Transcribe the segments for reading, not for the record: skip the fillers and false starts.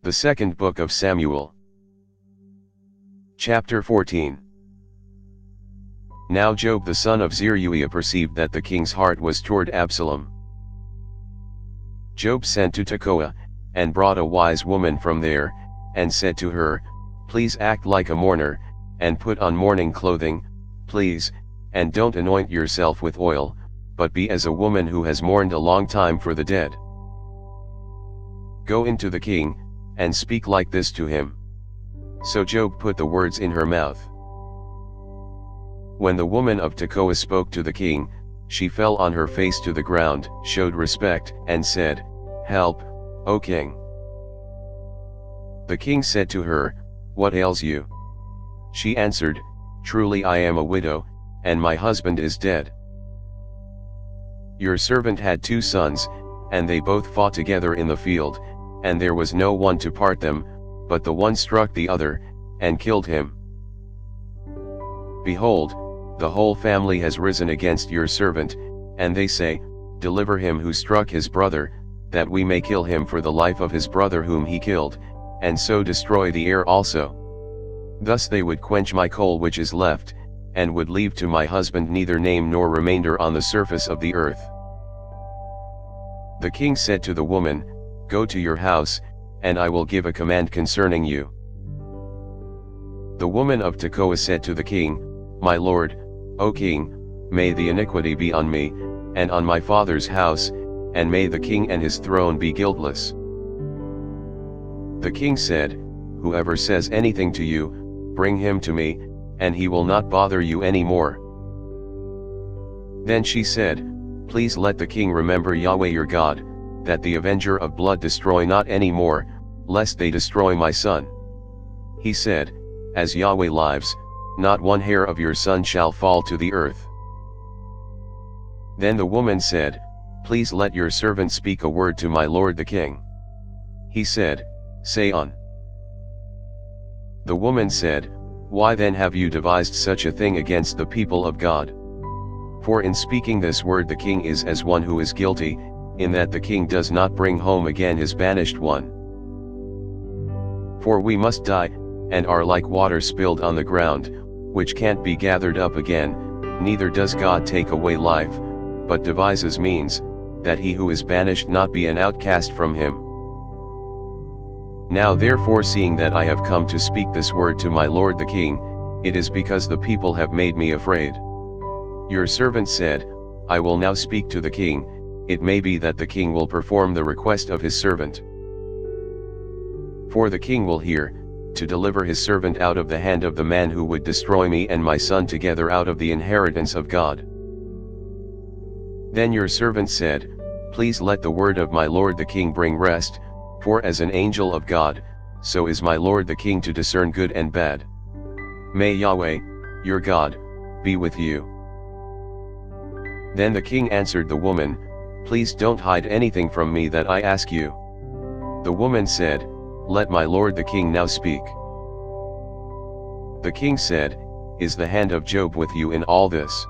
The Second Book of Samuel. Chapter 14. Now Job the son of Zeruiah perceived that the king's heart was toward Absalom. Job sent to Tekoa, and brought a wise woman from there, and said to her, "Please act like a mourner, and put on mourning clothing, please, and don't anoint yourself with oil, but be as a woman who has mourned a long time for the dead. Go into the king, and speak like this to him." So Job put the words in her mouth. When the woman of Tekoa spoke to the king, she fell on her face to the ground, showed respect, and said, "Help, O king." The king said to her, "What ails you?" She answered, "Truly I am a widow, and my husband is dead. Your servant had 2 sons, and they both fought together in the field, and there was no one to part them, but the one struck the other, and killed him. Behold, the whole family has risen against your servant, and they say, 'Deliver him who struck his brother, that we may kill him for the life of his brother whom he killed, and so destroy the heir also.' Thus they would quench my coal which is left, and would leave to my husband neither name nor remainder on the surface of the earth." The king said to the woman, "Go to your house, and I will give a command concerning you." The woman of Tekoa said to the king, "My lord, O king, may the iniquity be on me, and on my father's house, and may the king and his throne be guiltless." The king said, "Whoever says anything to you, bring him to me, and he will not bother you any more." Then she said, "Please let the king remember Yahweh your God, that the avenger of blood destroy not any more, lest they destroy my son." He said, "As Yahweh lives, not one hair of your son shall fall to the earth." Then the woman said, "Please let your servant speak a word to my lord the king." He said, "Say on." The woman said, "Why then have you devised such a thing against the people of God? For in speaking this word the king is as one who is guilty, in that the king does not bring home again his banished one. For we must die, and are like water spilled on the ground, which can't be gathered up again, neither does God take away life, but devises means, that he who is banished not be an outcast from him. Now therefore, seeing that I have come to speak this word to my lord the king, it is because the people have made me afraid. Your servant said, I will now speak to the king, it may be that the king will perform the request of his servant. For the king will hear, to deliver his servant out of the hand of the man who would destroy me and my son together out of the inheritance of God." Then your servant said, "Please let the word of my lord the king bring rest, for as an angel of God, so is my lord the king to discern good and bad. May Yahweh, your God, be with you." Then the king answered the woman, "Please don't hide anything from me that I ask you." The woman said, "Let my lord the king now speak." The king said, "Is the hand of Job with you in all this?"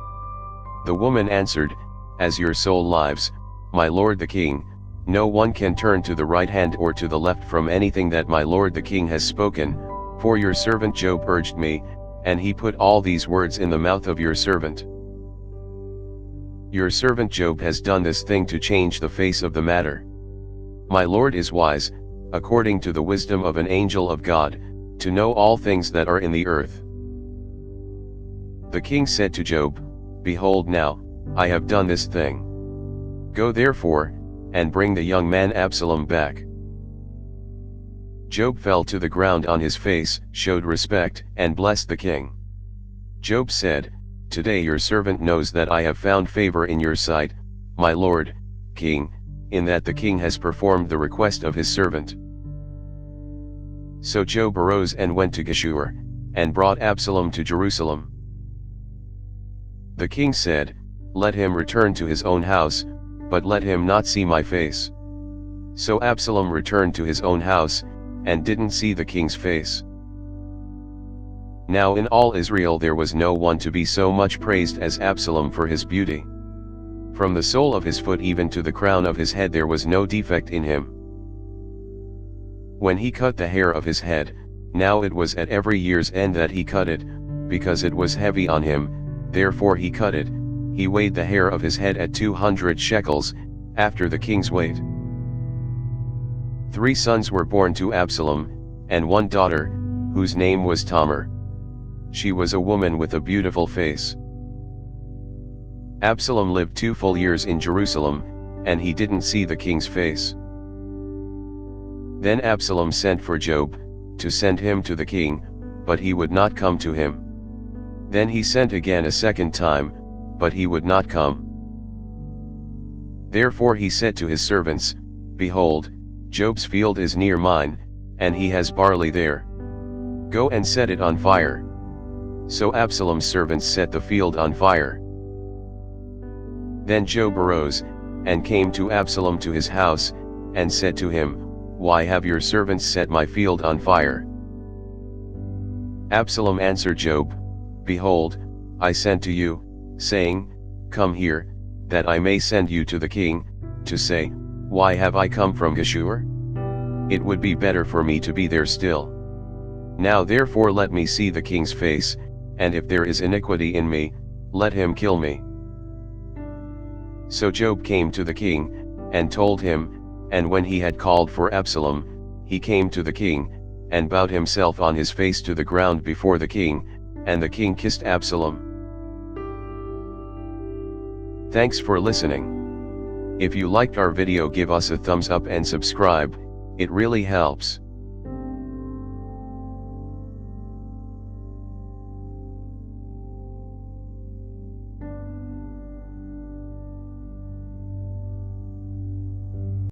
The woman answered, "As your soul lives, my lord the king, no one can turn to the right hand or to the left from anything that my lord the king has spoken, for your servant Job urged me, and he put all these words in the mouth of your servant. Your servant Job has done this thing to change the face of the matter. My lord is wise, according to the wisdom of an angel of God, to know all things that are in the earth." The king said to Job, "Behold now, I have done this thing. Go therefore, and bring the young man Absalom back." Job fell to the ground on his face, showed respect, and blessed the king. Job said, "Today your servant knows that I have found favor in your sight, my lord, king, in that the king has performed the request of his servant." So Job arose and went to Geshur, and brought Absalom to Jerusalem. The king said, "Let him return to his own house, but let him not see my face." So Absalom returned to his own house, and didn't see the king's face. Now in all Israel there was no one to be so much praised as Absalom for his beauty. From the sole of his foot even to the crown of his head there was no defect in him. When he cut the hair of his head, now it was at every year's end that he cut it, because it was heavy on him, therefore he cut it. He weighed the hair of his head at 200 shekels, after the king's weight. 3 sons were born to Absalom, and 1 daughter, whose name was Tamar. She was a woman with a beautiful face. Absalom lived 2 full years in Jerusalem, and he didn't see the king's face. Then Absalom sent for Joab, to send him to the king, but he would not come to him. Then he sent again a second time, but he would not come. Therefore he said to his servants, Behold, Joab's field is near mine, and he has barley there. Go and set it on fire. So Absalom's servants set the field on fire. Then Joab arose, and came to Absalom to his house, and said to him, Why have your servants set my field on fire? Absalom answered Joab, Behold, I sent to you, saying, Come here, that I may send you to the king, to say, Why have I come from Geshur? It would be better for me to be there still. Now therefore let me see the king's face, and if there is iniquity in me, let him kill me. So Joab came to the king, and told him, and when he had called for Absalom, he came to the king, and bowed himself on his face to the ground before the king, and the king kissed Absalom. Thanks for listening. If you liked our video, give us a thumbs up and subscribe, it really helps.